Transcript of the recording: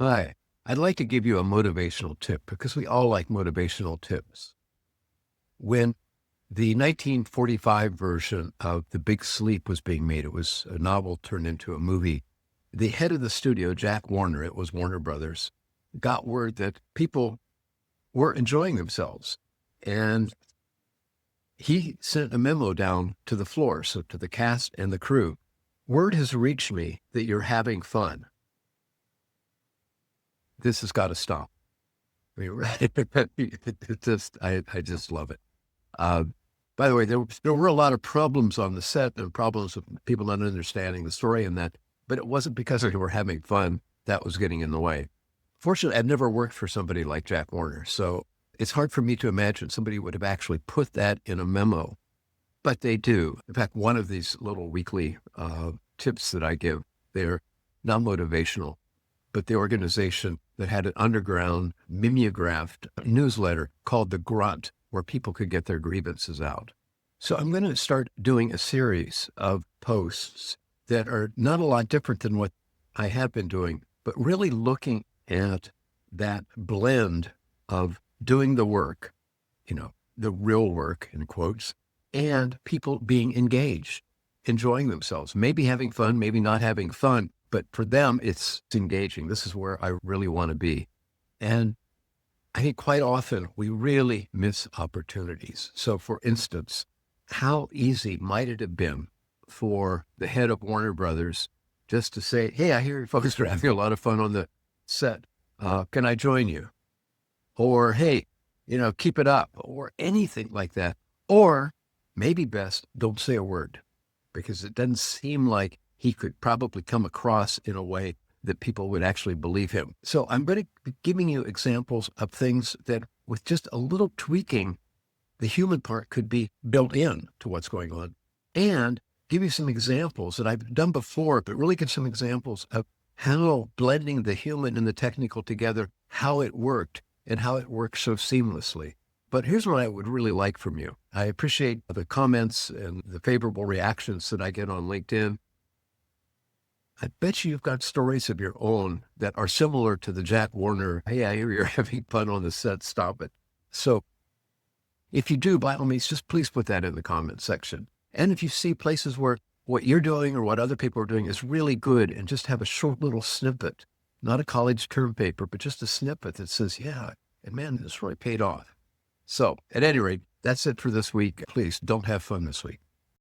Hi. I'd like to give you a motivational tip because we all like motivational tips. When the 1945 version of The Big Sleep was being made, it was a novel turned into a movie. The head of the studio, Jack Warner, it was Warner Brothers, got word that people were enjoying themselves. And he sent a memo down to the floor, so to the cast and the crew. Word has reached me that you're having fun. This has got to stop. I mean, I just love it. Uh, by the way, there were a lot of problems on the set and problems of people not understanding the story and that, but it wasn't because they were having fun that was getting in the way. Fortunately, I've never worked for somebody like Jack Warner, so it's hard for me to imagine somebody would have actually put that in a memo, but they do. In fact, one of these little weekly tips that I give, they're non-motivational, but the organization that had an underground mimeographed newsletter called The Grunt, where people could get their grievances out. So I'm going to start doing a series of posts that are not a lot different than what I have been doing, but really looking at that blend of doing the work, the real work in quotes, and people being engaged, enjoying themselves, maybe having fun, maybe not having fun, but for them, it's engaging. This is where I really want to be. And I think quite often we really miss opportunities. So for instance, how easy might it have been for the head of Warner Brothers just to say, hey, I hear you folks are having a lot of fun on the set. Can I join you? Or, hey, keep it up, or anything like that. Or maybe best, don't say a word, because it doesn't seem like he could probably come across in a way that people would actually believe him. So I'm going to be giving you examples of things that with just a little tweaking, the human part could be built in to what's going on, and give you some examples that I've done before, but really give some examples of how blending the human and the technical together, how it worked and how it works so seamlessly. But here's what I would really like from you. I appreciate the comments and the favorable reactions that I get on LinkedIn. I bet you've got stories of your own that are similar to the Jack Warner, hey, I hear you're having fun on the set, stop it. So if you do, by all means, just please put that in the comment section. And if you see places where what you're doing or what other people are doing is really good, and just have a short little snippet, not a college term paper, but just a snippet that says, yeah, and man, this really paid off. So at any rate, that's it for this week. Please don't have fun this week.